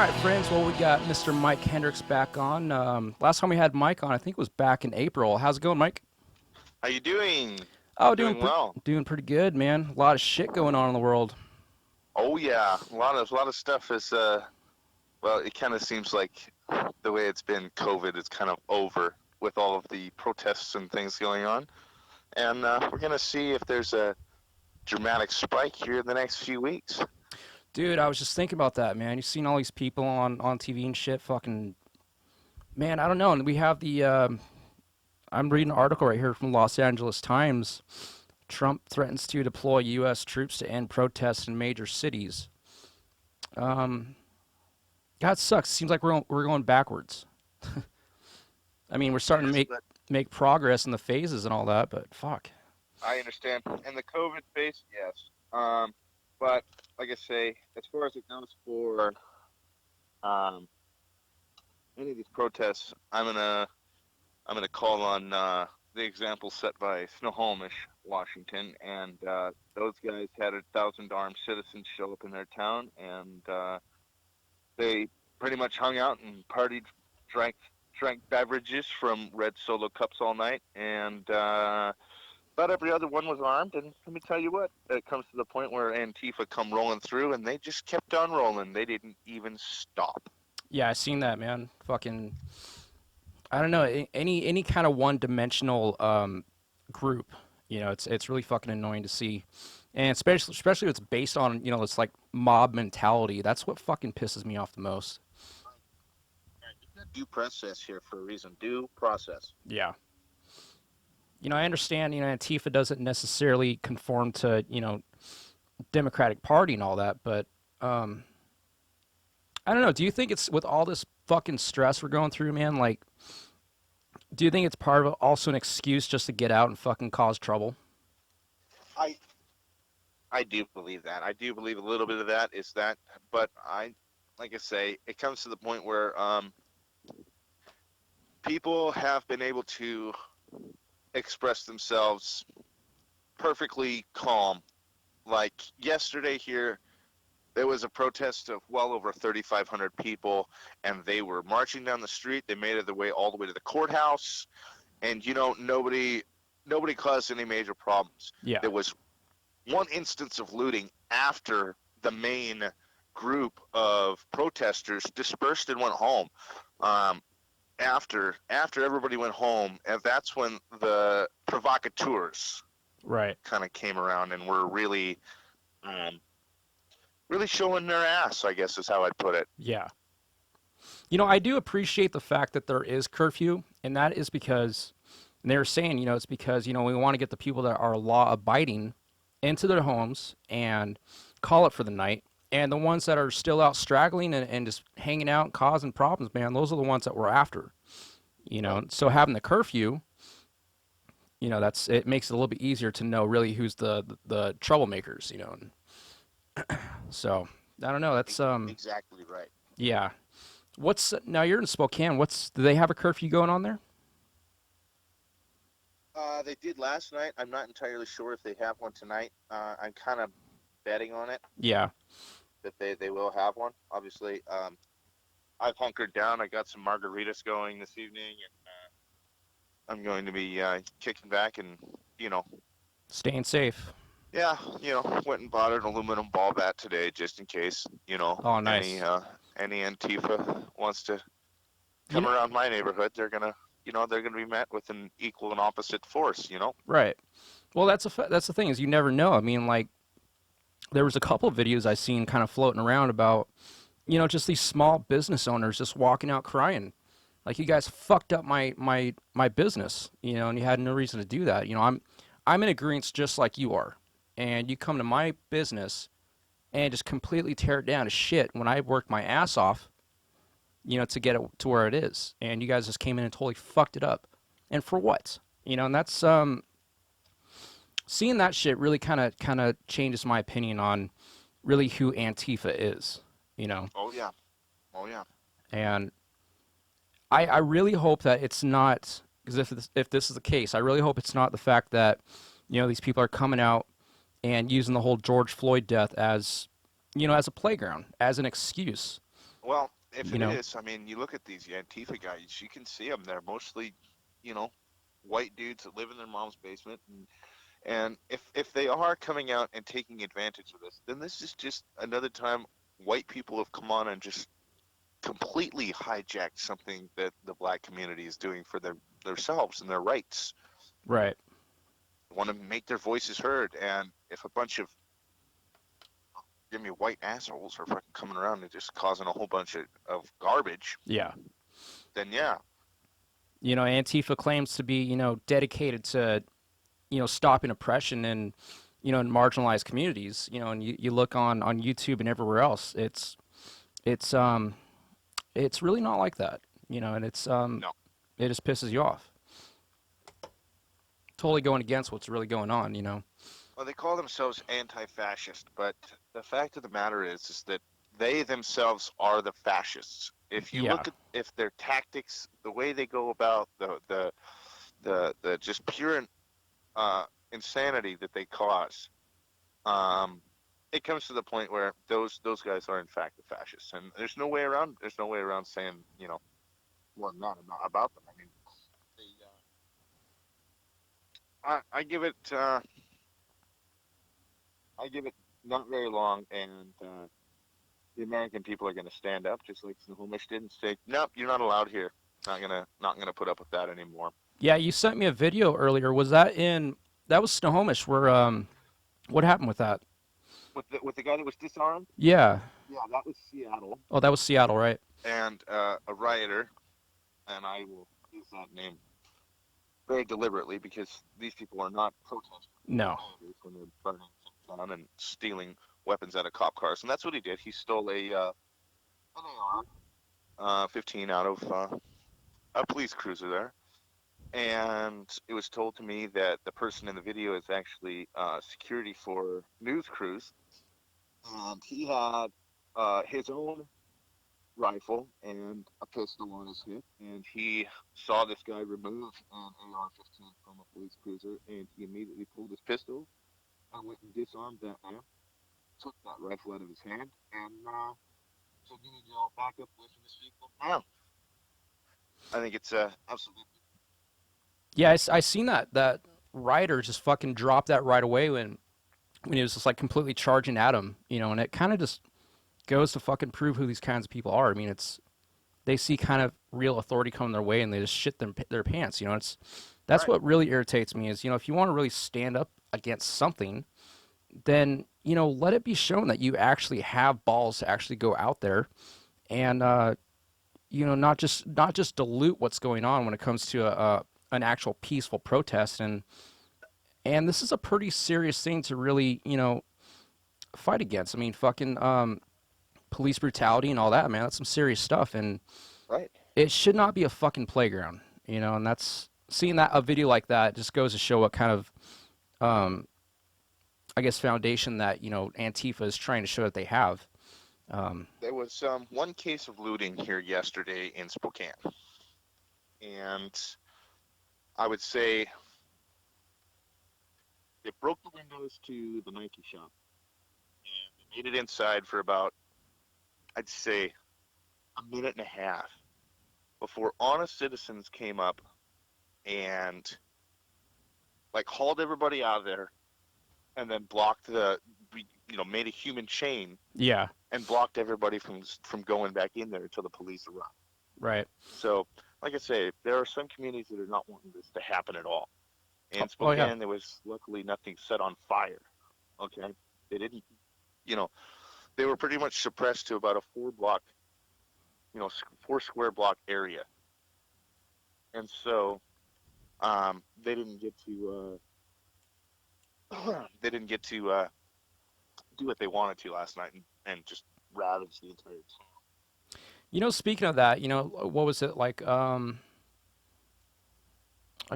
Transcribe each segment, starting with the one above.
right, friends. Well, we got Mr. Mike Hendrix back on. Last time we had Mike on, I think, was back in April. How's it going, Mike? How you doing? Oh, Doing well. doing pretty good, man. A lot of shit going on in the world. Oh yeah, a lot of stuff is well, it kind of seems like the way it's been COVID is kind of over with all of the protests and things going on. And we're going to see if there's a dramatic spike here in the next few weeks. Dude, I was just thinking about that, man. You've seen all these people on TV and shit. Fucking man, I don't know. And we have the. I'm reading an article right here from Los Angeles Times. Trump threatens to deploy U.S. troops to end protests in major cities. Um, God sucks. Seems like we're going backwards. I mean, we're starting to Yes, make progress in the phases and all that, but fuck. I understand. And the COVID phase, yes. But like I say, as far as it goes for um, any of these protests, I'm gonna call on the example set by Snohomish, Washington, and those guys had 1,000 armed citizens show up in their town, and they pretty much hung out and partied, drank drank beverages from red Solo cups all night, and about every other one was armed. And let me tell you what, it comes to the point where Antifa come rolling through, and they just kept on rolling. They didn't even stop. Yeah, I seen that, man. Fucking, I don't know, any kind of one-dimensional group. It's really fucking annoying to see, and especially if it's based on it's like mob mentality. That's what fucking pisses me off the most. Due process here for a reason. Due process. Yeah. I understand. Antifa doesn't necessarily conform to Democratic Party and all that, but I don't know. Do you think it's with all this fucking stress we're going through, man? Like, do you think it's part of also an excuse just to get out and fucking cause trouble? I I do believe that. I do believe a little bit of that is that, but like I say, it comes to the point where people have been able to express themselves perfectly calm. Like yesterday here, there was a protest of well over 3,500 people, and they were marching down the street. They made it their way all the way to the courthouse, and nobody caused any major problems. Yeah. There was one instance of looting after the main group of protesters dispersed and went home. Um, after everybody went home, and that's when the provocateurs Right. kind of came around and were um, really showing their ass, I guess is how I'd put it. Yeah. I do appreciate the fact that there is curfew, and that is because and they're saying, it's because, we want to get the people that are law abiding into their homes and call it for the night. And the ones that are still out straggling and just hanging out and causing problems, man, those are the ones that we're after. Right. So having the curfew, that's it makes it a little bit easier to know really who's the troublemakers, so I don't know. That's Exactly right. yeah. What's now you're in Spokane. Do they have a curfew going on there? They did last night. I'm not entirely sure if they have one tonight. I'm kind of betting on it Yeah. that they will have one. Obviously, I've hunkered down. I got some margaritas going this evening, and I'm going to be kicking back and you know, Staying safe. yeah, went and bought an aluminum ball bat today just in case Oh, any nice. any Antifa wants to You come know, around my neighborhood. They're gonna be met with an equal and opposite force. right. Well, that's the thing is you never know. I mean, like there was a couple of videos I seen kind of floating around about just these small business owners just walking out crying. Like you guys fucked up my business, and you had no reason to do that. I'm in agreement just like you are. And you come to my business and just completely tear it down to shit when I worked my ass off, to get it to where it is. And you guys just came in and totally fucked it up. And for what? And that's seeing that shit really kind of changes my opinion on really who Antifa is, you know. Oh yeah. Oh yeah. And I really hope that it's not because if this is the case, I really hope it's not the fact that these people are coming out and using the whole George Floyd death as as a playground, as an excuse. Well, if You it know, is, I mean, you look at these Antifa guys, you can see them. They're mostly, you know, white dudes that live in their mom's basement, and if they are coming out and taking advantage of this, then this is just another time white people have come on and just completely hijacked something that the black community is doing for themselves and their rights. right? They want to make their voices heard, and if a bunch of give me white assholes are fucking coming around and just causing a whole bunch of garbage, Yeah. then yeah, You know, Antifa claims to be, dedicated to, stopping oppression and, in marginalized communities. And you look on YouTube and everywhere else, it's it's really not like that. And no. it just pisses you off. Totally going against what's really going on. Well, they call themselves anti-fascist, but the fact of the matter is that they themselves are the fascists. If you Yeah. look at if their tactics, the way they go about the just pure uh, insanity that they cause, um, it comes to the point where those guys are in fact the fascists, and there's no way around. There's no way around saying well, not about them. I mean, they, I give it. I give it not very long, and the American people are going to stand up, just like Snohomish did, and say, "Nope, you're not allowed here. Not gonna put up with that anymore." Yeah, you sent me a video earlier. That was Snohomish where what happened with that? With the guy that was disarmed, Yeah. yeah, that was Seattle, Oh, that was Seattle, right? and a rioter, and I will use that name very deliberately because these people are not protesters, they're No. rioters when they're burning things down and stealing weapons out of cop cars, and that's what he did. He stole an AR 15 out of a police cruiser there. And it was told to me that the person in the video is actually security for news crews, and he had his own rifle and a pistol on his hip, and he saw this guy remove an AR-15 from a police cruiser, and he immediately pulled his pistol and went and disarmed that man, took that rifle out of his hand, and said, "You need to all back up away from this vehicle now." I think it's absolutely Yeah, I seen that rider just fucking dropped that right away when he was just like completely charging at him, and it kind of just goes to fucking prove who these kinds of people are. I mean, it's they see kind of real authority coming their way and they just shit their pants. That's right. what really irritates me is if you want to really stand up against something, then let it be shown that you actually have balls to actually go out there and not just dilute what's going on when it comes to an actual peaceful protest. And this is a pretty serious thing to really fight against. I mean, fucking police brutality and all that, man. That's some serious stuff, and Right. it should not be a fucking playground. And that's seeing that a video like that just goes to show what kind of um, I guess foundation that Antifa is trying to show that they have. There was one case of looting here yesterday in Spokane, and I would say they broke the windows to the Nike shop, and they made it inside for about, I'd say, a minute and a half before honest citizens came up and like hauled everybody out of there, and then blocked made a human chain Yeah, and blocked everybody from going back in there until the police arrived. right. So, like I say, there are some communities that are not wanting this to happen at all. Oh, In oh yeah, Spokane, there was luckily nothing set on fire. Okay, they didn't. You know, they were pretty much suppressed to about a 4 block, 4 square block area, and so they didn't get to they didn't get to do what they wanted to last night and just ravage the entire town. Speaking of that, what was it like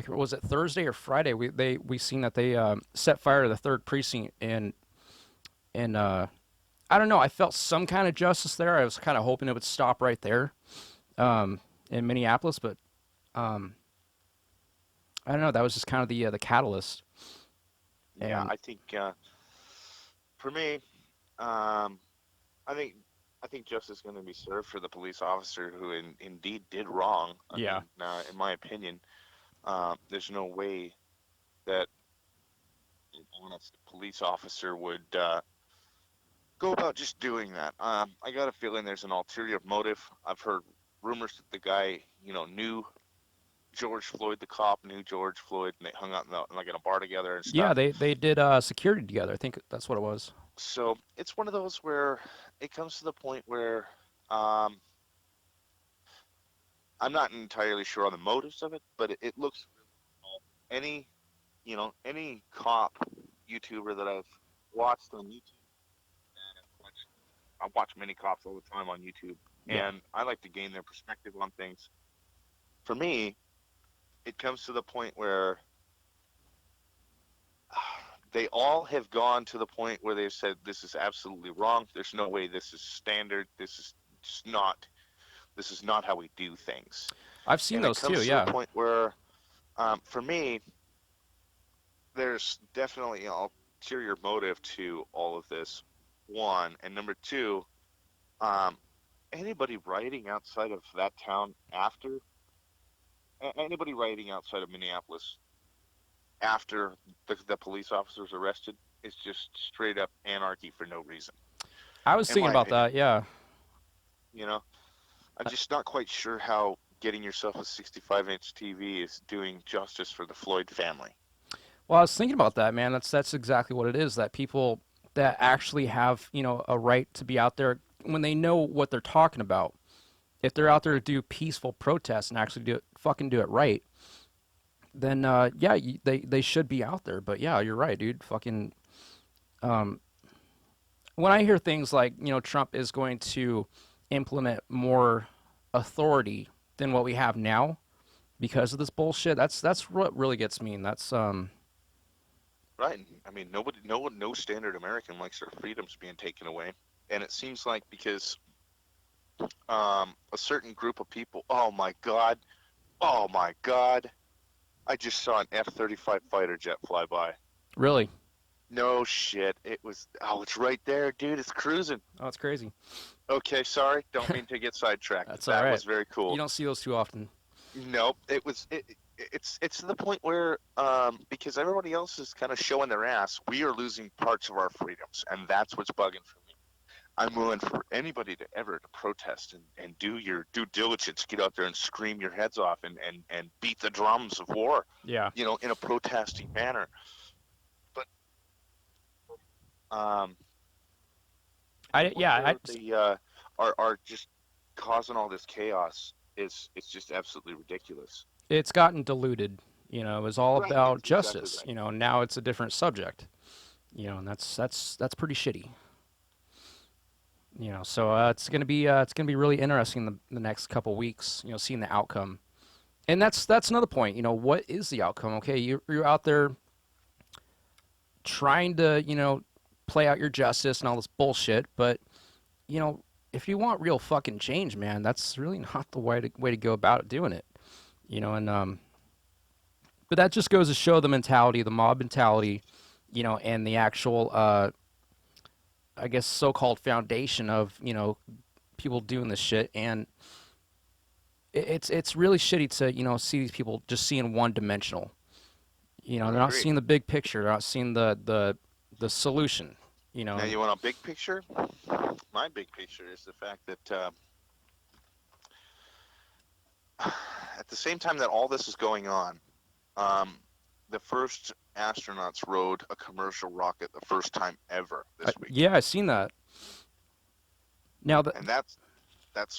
was it Thursday or Friday? We seen that they set fire to the third precinct and I don't know. I felt some kind of justice there. I was kind of hoping it would stop right there um, in Minneapolis, but um, I don't know. That was just kind of the catalyst. Yeah, And I think for me, um, I think I think justice is going to be served for the police officer who indeed did wrong. I Yeah. mean, in my opinion, there's no way that an honest police officer would go about just doing that. I got a feeling there's an ulterior motive. I've heard rumors that the guy, knew George Floyd, the cop knew George Floyd, and they hung out like in a bar together and Yeah, stuff. they did security together. I think that's what it was. So it's one of those where it comes to the point where um, I'm not entirely sure on the motives of it, but it looks any any cop YouTuber that I've watched on YouTube. I watch many cops all the time on YouTube, Yeah. and I like to gain their perspective on things. For me, it comes to the point where they all have gone to the point where they've said this is absolutely wrong. There's no way this is standard. This is just not. This is not how we do things. I've seen And it those too. comes to the Yeah. point where, for me, there's definitely an ulterior motive to all of this. One and number two, um, anybody writing outside of that town after anybody writing outside of Minneapolis after the police officers arrested is just straight up anarchy for no reason, I was in thinking my about opinion. that. Yeah. You know, I'm just not quite sure how getting yourself a 65-inch TV is doing justice for the Floyd family. Well, I was thinking about that, man. That's exactly what it is. That people that actually have, a right to be out there when they know what they're talking about. If they're out there to do peaceful protests and actually do it right, then yeah, they should be out there. But yeah, you're right, dude. Fucking um, when I hear things like, Trump is going to implement more authority than what we have now because of this bullshit, that's what really gets me. And that's Right. I mean, no standard American likes their freedoms being taken away. And it seems like because a certain group of people, oh my God, I just saw an F-35 fighter jet fly by. really. No shit. It's right there, dude. It's cruising. Oh, it's crazy. Okay, sorry. Don't mean to get sidetracked. That's all That right. was very You cool. don't see those too often. Nope. It's to the point where because everybody else is kind of showing their ass, we are losing parts of our freedoms, and that's what's bugging for me. I'm willing for anybody to ever to protest and do your due diligence, get out there and scream your heads off and beat the drums of war, Yeah. in a protesting manner. But the I point yeah, I where they are just causing all this chaos is it's just absolutely ridiculous. it's gotten diluted. It was all Right, about it's exactly justice. right. Now it's a different subject. And that's pretty shitty. So it's gonna be really interesting the next couple weeks. Seeing the outcome. And that's another point. What is the outcome? Okay, you're out there trying to play out your justice and all this bullshit, but you know if you want real fucking change, man, that's really not the way to go about doing it. And but that just goes to show the mentality, the mob mentality, and the actual I guess so-called foundation of people doing this shit. And it's really shitty to see these people just seeing one dimensional. I They're not agree. seeing the big picture. They're not seeing the solution. Now And you want a big picture? My big picture is the fact that at the same time that all this is going on, um, the first astronauts rode a commercial rocket the first time ever this week, yeah, I seen that. Now that and that's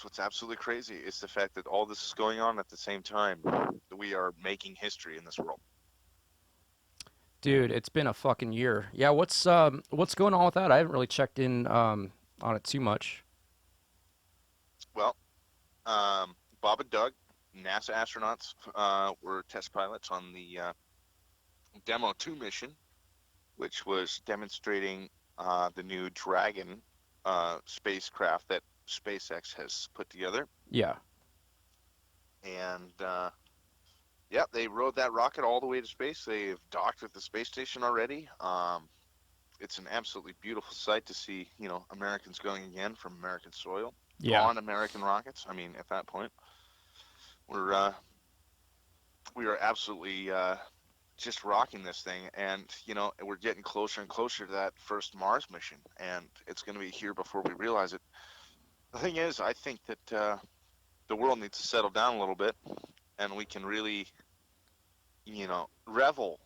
what's absolutely crazy is the fact that all this is going on at the same time that we are making history in this world. dude, it's been a fucking year. Yeah, what's going on with that? I haven't really checked in on it too much. Well, Bob and Doug, NASA astronauts, were test pilots on the Demo 2 mission, which was demonstrating the new Dragon spacecraft that SpaceX has put together. Yeah. And yeah, they rode that rocket all the way to space. They've docked at the space station already. it's an absolutely beautiful sight to see, Americans going again from American soil Yeah. on American rockets. I mean, at that point, we're we are absolutely just rocking this thing, and we're getting closer and closer to that first Mars mission, and it's going to be here before we realize it. The thing is, I think that the world needs to settle down a little bit, and we can really, revel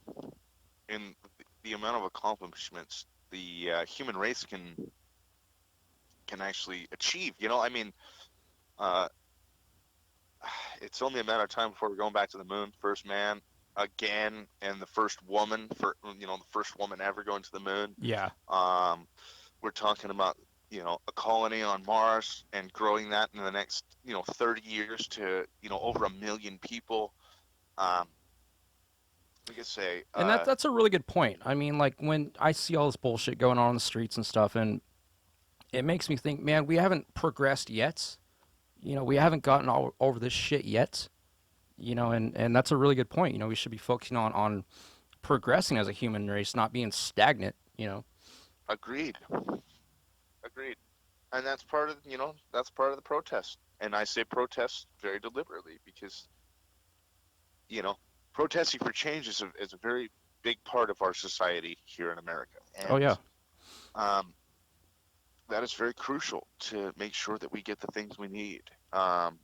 in the amount of accomplishments the human race can actually achieve. I mean, uh, it's only a matter of time before we're going back to the moon. First man again, and the first woman the first woman ever going to the moon. Yeah. Um, we're talking about a colony on Mars and growing that in the next 30 years to over 1 million people. Um, we could say, And that's a really good point. I mean, like when I see all this bullshit going on in the streets and stuff, and it makes me think, man, we haven't progressed yet. We haven't gotten all over this shit yet. And that's a really good point. We should be focusing on progressing as a human race, not being stagnant. agreed, agreed, and that's part of the protest. And I say protest very deliberately because you know, protesting for change is a very big part of our society here in America, Oh and yeah. um, that is very crucial to make sure that we get the things we need. Um,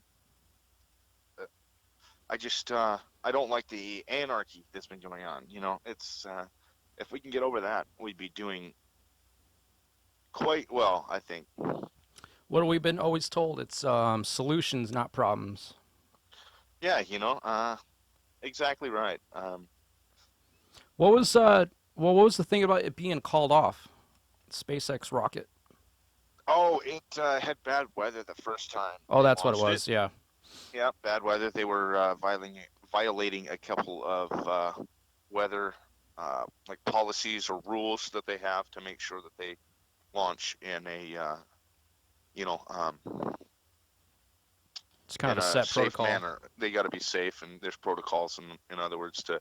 I don't like the anarchy that's been going on. It's if we can get over that, we'd be doing quite well, I think. What have we been always told? It's solutions, not problems. Yeah, exactly right. What was what was the thing about it being called off? SpaceX rocket. Oh, it had bad weather the first time Oh, they that's what it launched it. was. Yeah. Yeah, bad weather. They were violating a couple of weather like policies or rules that they have to make sure that they launch you know um, It's kind of in a a set safe protocol. manner. They got to be safe, and there's protocols. In other words, to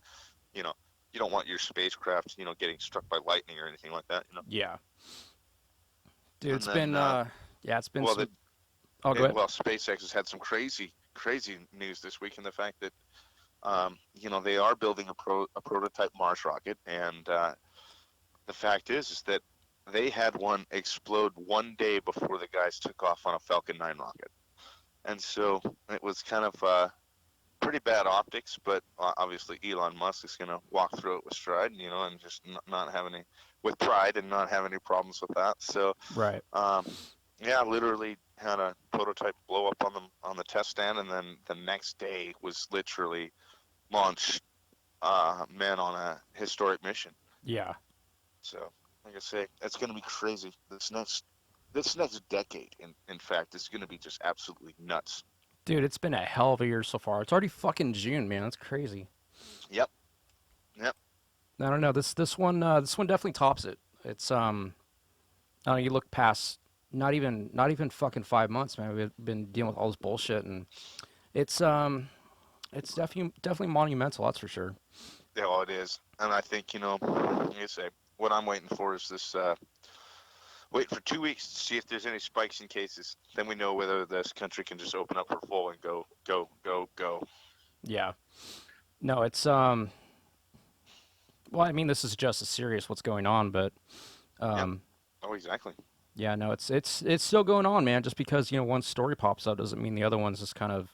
you know you don't want your spacecraft getting struck by lightning or anything like that. Yeah. Dude, And it's then been yeah, it's been well, some. Oh, go ahead. well, SpaceX has had some crazy news this week in the fact that they are building a prototype Mars rocket, and the fact is that they had one explode one day before the guys took off on a Falcon 9 rocket, and so it was kind of pretty bad optics. But obviously, Elon Musk is going to walk through it with stride, and just not have any with pride and not have any problems with that. So, Right. yeah, literally had a prototype blow up on the test stand, and then the next day was literally launch men on a historic mission. Yeah. So, like I say, it's going to be crazy. This next decade, in fact, is going to be just absolutely nuts. Dude, it's been a hell of a year so far. It's already fucking June, man. That's crazy. Yep, yep. I don't know. This one definitely tops it. It's I don't know, you look past not even fucking 5 months, man. We've been dealing with all this bullshit, and it's it's definitely monumental. That's for sure. Yeah, well, it is, and I think like I say, what I'm waiting for is this. Wait for 2 weeks to see if there's any spikes in cases. Then we know whether this country can just open up for full and go, go, go, go. Yeah. No, it's well, I mean, this is just as serious what's going on, but Yep. um Oh, exactly. yeah, no, it's still going on, man. Just because, one story pops up doesn't mean the other one's just kind of,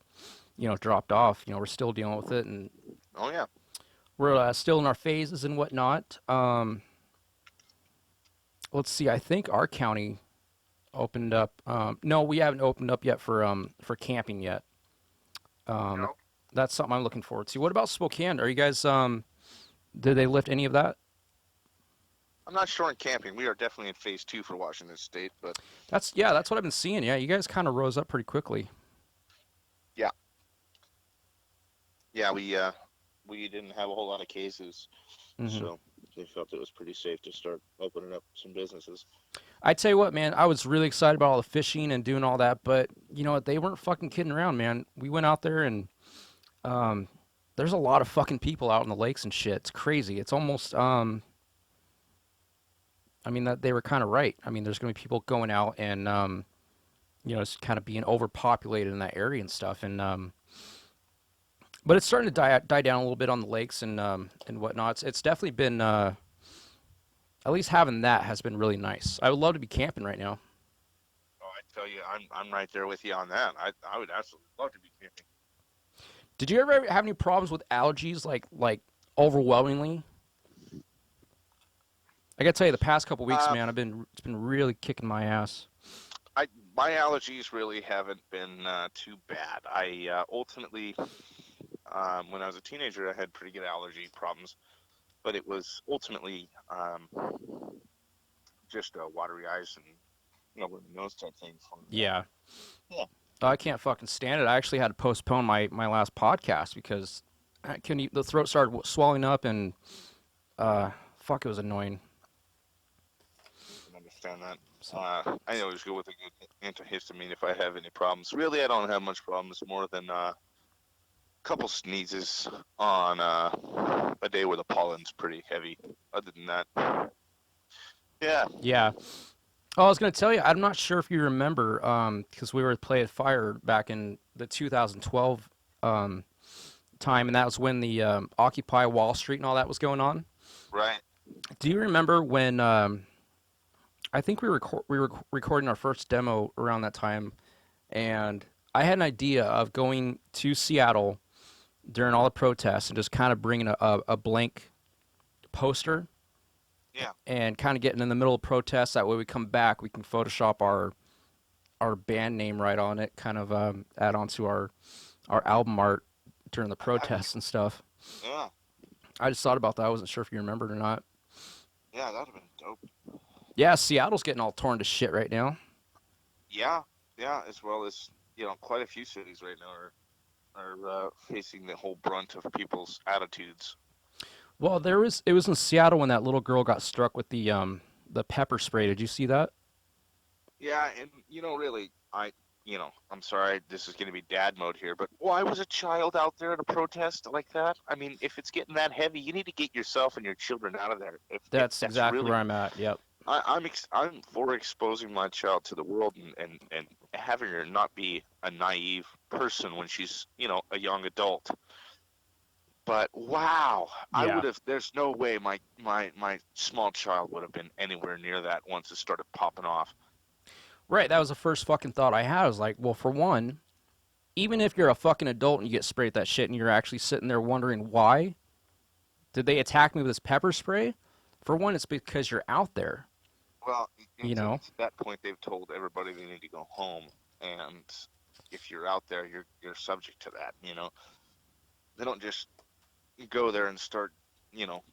dropped off. We're still dealing with it, and Oh, yeah. we're still in our phases and whatnot. Let's see. I think our county opened up. No, we haven't opened up yet for camping yet. Um, No, that's something I'm looking forward to. What about Spokane? Are you guys did they lift any of that? I'm not sure in camping. We are definitely in phase 2 for Washington State, but That's what I've been seeing. Yeah, you guys kind of rose up pretty quickly. yeah, yeah, we didn't have a whole lot of cases, Hmm. so they felt it was pretty safe to start opening up some businesses. I tell you what, man, I was really excited about all the fishing and doing all that, but you know what? They weren't fucking kidding around, man. We went out there and um, there's a lot of fucking people out in the lakes and shit. It's crazy. It's almost I mean, that they were kind of right. I mean, there's going to be people going out and it's kind of being overpopulated in that area and stuff. And but it's starting to die down a little bit on the lakes and whatnot. It's definitely been at least having that has been really nice. I would love to be camping right now. Oh, I tell you, I'm right there with you on that. I would absolutely love to be camping. Did you ever have any problems with allergies, like overwhelmingly? I gotta tell you, the past couple weeks, Um, man, it's been really kicking my ass. I my allergies really haven't been too bad. I ultimately, when I was a teenager, I had pretty good allergy problems, but it was ultimately just watery eyes and runny nose type thing. From Yeah. yeah, I can't fucking stand it. I actually had to postpone my last podcast because I couldn't. The throat started swelling up and uh, fuck, it was annoying. I can understand that. So I always go with a good antihistamine if I have any problems. Really, I don't have much problems more than a couple sneezes on a day where the pollen's pretty heavy. Other than that, yeah, yeah. Oh, I was gonna tell you. I'm not sure if you remember, because we were at Play at Fire back in the 2012 um, time, and that was when the Occupy Wall Street and all that was going on. right. Do you remember when I think we were recording our first demo around that time, and I had an idea of going to Seattle during all the protests and just kind of bringing a blank poster Yeah, and kind of getting in the middle of protests. That way, we come back, we can Photoshop our band name right on it, kind of add on to our album art during the that'd be protests and cool. stuff. Yeah, I just thought about that. I wasn't sure if you remembered or not. yeah, that'd have been dope. Yeah, Seattle's getting all torn to shit right now. Yeah, yeah, as well as quite a few cities right now are facing the whole brunt of people's attitudes. Well, it was in Seattle when that little girl got struck with the pepper spray. Did you see that? Yeah, and really, I'm sorry, this is going to be dad mode here, but why was a child out there at a protest like that? I mean, if it's getting that heavy, you need to get yourself and your children out of there. If That's that's exactly where really, I'm at. Yep. I'm for exposing my child to the world and having her not be a naive person when she's a young adult. But wow, I Yeah. would have. There's no way my small child would have been anywhere near that once it started popping off. Right. That was the first fucking thought I had. I was like, well, for one, even if you're a fucking adult and you get sprayed that shit and you're actually sitting there wondering why did they attack me with this pepper spray? For one, it's because you're out there. Well, You know. to that point, they've told everybody they need to go home, and if you're out there, you're subject to that. They don't just go there and start, you know,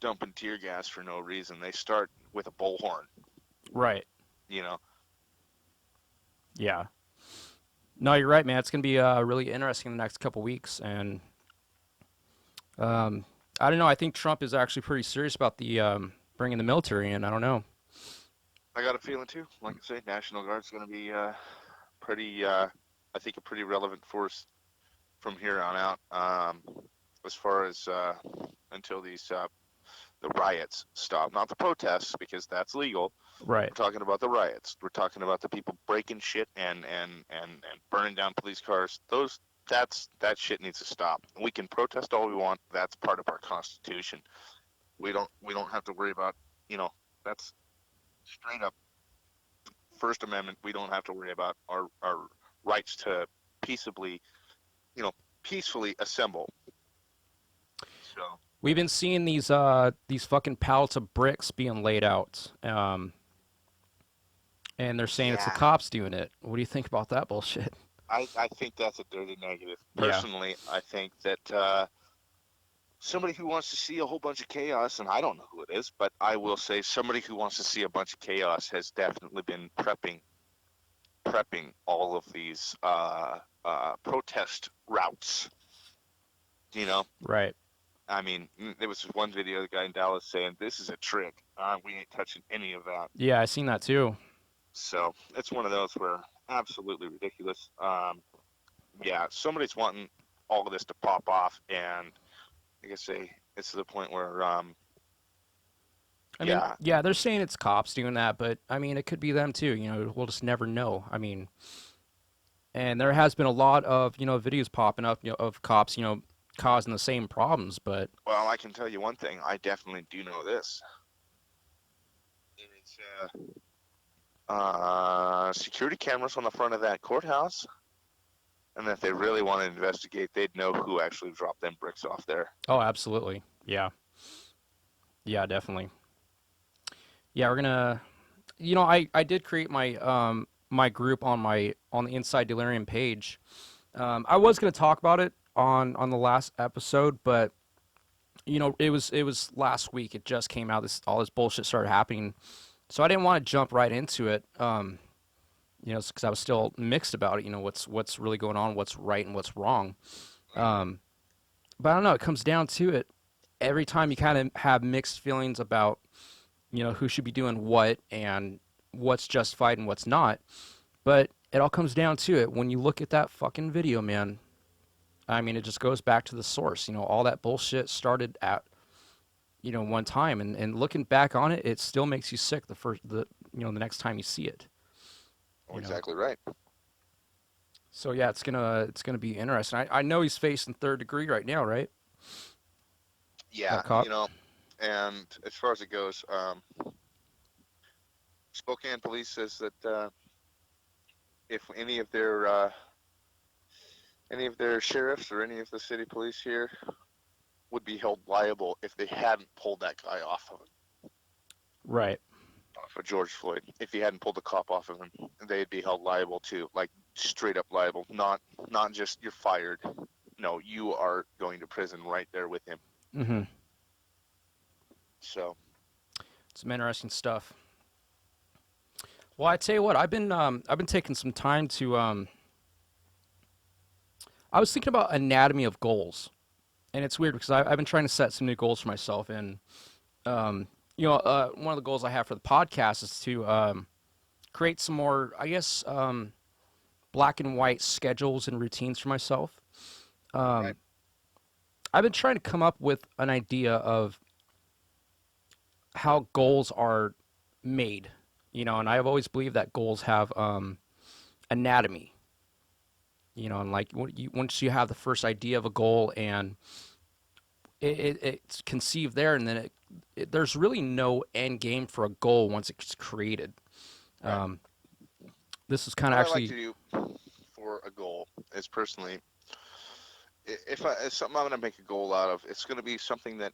dumping tear gas for no reason. They start with a bullhorn. Right. You know, Yeah. No, you're right, man. It's gonna be really interesting in the next couple weeks, and um, I don't know. I think Trump is actually pretty serious about the bringing the military in. I don't know. I got a feeling too. Like I say, National Guard's going to be pretty. I think a pretty relevant force from here on out. As far as until these the riots stop, not the protests because that's legal. Right. We're talking about the riots. We're talking about the people breaking shit and burning down police cars. That shit needs to stop. We can protest all we want. That's part of our constitution. We don't have to worry about that's straight up First Amendment. We don't have to worry about our rights to peaceably you know peacefully assemble. So We've been seeing these fucking pallets of bricks being laid out, and they're saying it's the yeah, cops doing it. What do you think about that bullshit? I think that's a dirty negative. Yeah. Personally, I think that somebody who wants to see a whole bunch of chaos, and I don't know who it is, but I will say somebody who wants to see a bunch of chaos has definitely been prepping all of these protest routes. You know, Right. I mean, there was this one video of the guy in Dallas saying, "This is a trick. We ain't touching any of that." Yeah, I seen that too. So it's one of those where absolutely ridiculous. Yeah, somebody's wanting all of this to pop off, and like I say, it's to the point where I mean, Yeah. yeah, they're saying it's cops doing that, but I mean, it could be them too. We'll just never know. I mean, and there has been a lot of videos popping up, of cops, causing the same problems. But Well, I can tell you one thing. I definitely do know this. It's security cameras on the front of that courthouse, and if they really want to investigate, they'd know who actually dropped them bricks off there. oh, absolutely, yeah, yeah, definitely, yeah. We're gonna, I did create my group on the Inside Delirium page. I was gonna talk about it on the last episode, but it was last week. It just came out. All this bullshit started happening, so I didn't want to jump right into it. Because I was still mixed about it. What's really going on, what's right and what's wrong. Um, but I don't know. It comes down to it. Every time you kind of have mixed feelings about who should be doing what and what's justified and what's not. But it all comes down to it. When you look at that fucking video, man, I mean, it just goes back to the source. All that bullshit started at one time, and looking back on it, it still makes you sick the next time you see it. Oh, You know. exactly right. So yeah, it's gonna be interesting. I know he's facing third degree right now, right? Yeah, That cop. and as far as it goes, Spokane police says that if any of their sheriffs or any of the city police here would be held liable if they hadn't pulled that guy Right. off of George Floyd. If he hadn't pulled the cop off of him, they'd be held liable too, like straight up liable. Not just you're fired. No, you are going to prison right there with him. Mm-hmm. So Some interesting stuff. Well, I tell you what, I've been taking some time to I was thinking about anatomy of goals, and it's weird because I've been trying to set some new goals for myself, and one of the goals I have for the podcast is to create some more, I guess, black and white schedules and routines for myself. right, Um, I've been trying to come up with an idea of how goals are made, and I've always believed that goals have anatomy, and like once you have the first idea of a goal and it's conceived there, and then there's really no end game for a goal once it's created. right. Um, this is kind of What I like to actually do for a goal is personally, if it's something I'm going to make a goal out of, it's going to be something that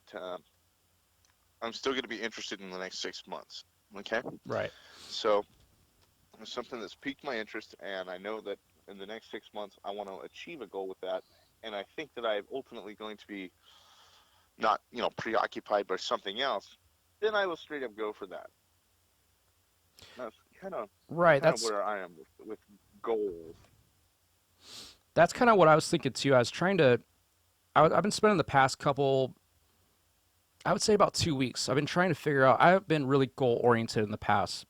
I'm still going to be interested in the next 6 months. Okay, right. so it's something that's piqued my interest, and I know that in the next 6 months I want to achieve a goal with that, and I think that I'm ultimately going to be not preoccupied by something else. Then I will straight up go for that. That's Right. kind of That's where I am with goals. that's kind of what I was thinking too. I was trying to. I've been spending the past couple, I would say about 2 weeks. I've been trying to figure out. I've been really goal oriented in the past.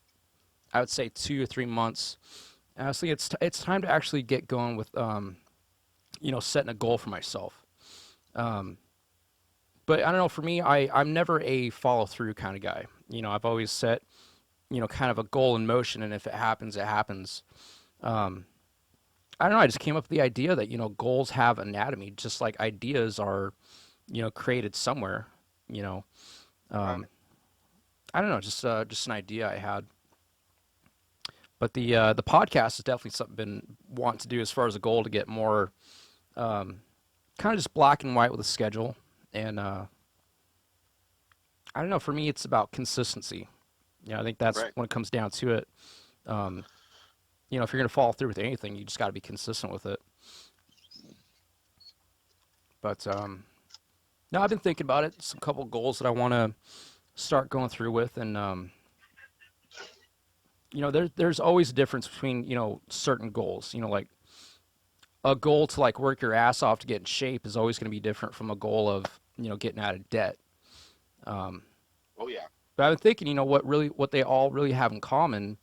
I would say 2 or 3 months. And I was thinking it's time to actually get going with setting a goal for myself. Um, but I don't know. For me, I'm never a follow through kind of guy. I've always set kind of a goal in motion, and if it happens, it happens. Um, I don't know. I just came up with the idea that goals have anatomy, just like ideas are created somewhere. You know, Right. um, I don't know. Just an idea I had. But the podcast is definitely something I've been wanting to do as far as a goal to get more um, kind of just black and white with a schedule. And I don't know. For me, it's about consistency. I think that's Right. when it comes down to it. Um, if you're going to follow through with anything, you just got to be consistent with it. But no, I've been thinking about it. Some couple goals that I want to start going through with, and there's always a difference between certain goals. Like a goal to like work your ass off to get in shape is always going to be different from a goal of getting out of debt. Um, Oh yeah. but I've been thinking, what they all really have in common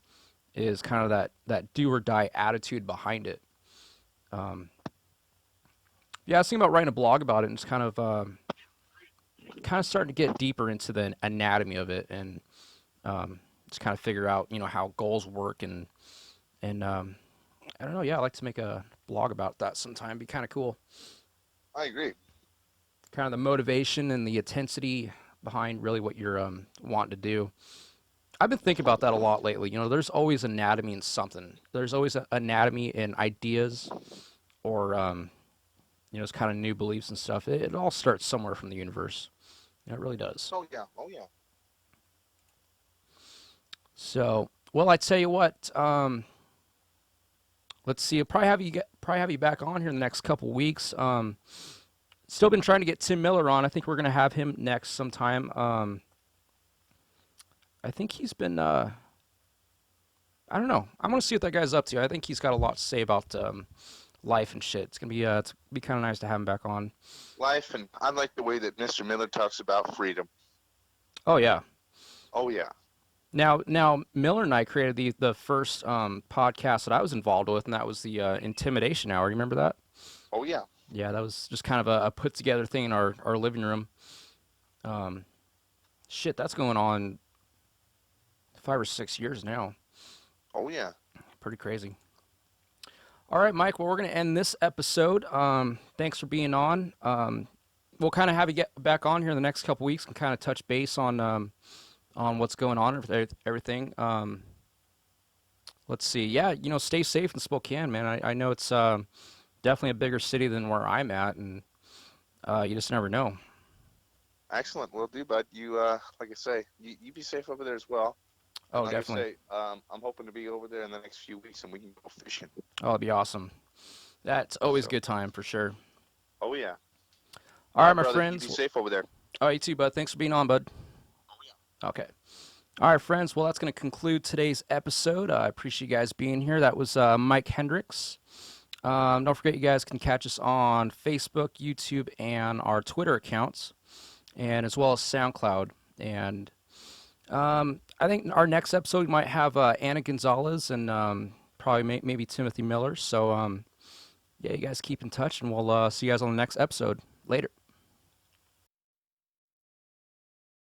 is kind of that do or die attitude behind it. Um, yeah, I was thinking about writing a blog about it and just kind of kind of starting to get deeper into the anatomy of it and just kind of figure out, how goals work and I don't know. Yeah, I'd like to make a blog about that sometime. Be kind of cool. I agree. Kind of the motivation and the intensity behind really what you're wanting to do. I've been thinking about that a lot lately. There's always anatomy in something. There's always anatomy in ideas or it's kind of new beliefs and stuff. It all starts somewhere from the universe. It really does. Oh yeah. Oh yeah. So, well, I tell you what. Let's see. I'll probably have you back on here in the next couple weeks. Still been trying to get Tim Miller on. I think we're gonna have him next sometime. I think he's been. I don't know. I'm gonna see what that guy's up to. I think he's got a lot to say about life and shit. It's gonna be kind of nice to have him back on. Life, and I like the way that Mr. Miller talks about freedom. Oh yeah. Oh yeah. Now Miller and I created the first podcast that I was involved with, and that was the Intimidation Hour. You remember that? Oh yeah. Yeah, that was just kind of a put together thing in our living room. Shit, that's going on 5 or 6 years now. Oh yeah. Pretty crazy. All right, Mike. Well, we're gonna end this episode. Thanks for being on. We'll kind of have you get back on here in the next couple weeks and kind of touch base on what's going on with everything. Let's see. Yeah, stay safe in Spokane, man. I know it's definitely a bigger city than where I'm at, and you just never know. Excellent. Will do, bud. You, like I say, you be safe over there as well. Oh, Like definitely. I say, I'm hoping to be over there in the next few weeks, and we can go fishing. Oh, it'd be awesome. That's always a So, good time for sure. oh yeah. All All right, right, my brother. You friends. be safe over there. Oh, you too, bud. Thanks for being on, bud. Okay. All right, friends. Well, that's going to conclude today's episode. I appreciate you guys being here. That was Mike Hendrix. Don't forget, you guys can catch us on Facebook, YouTube, and our Twitter accounts, and as well as SoundCloud. And I think our next episode we might have Anna Gonzalez and probably maybe Timothy Miller. So yeah, you guys keep in touch, and we'll see you guys on the next episode. Later.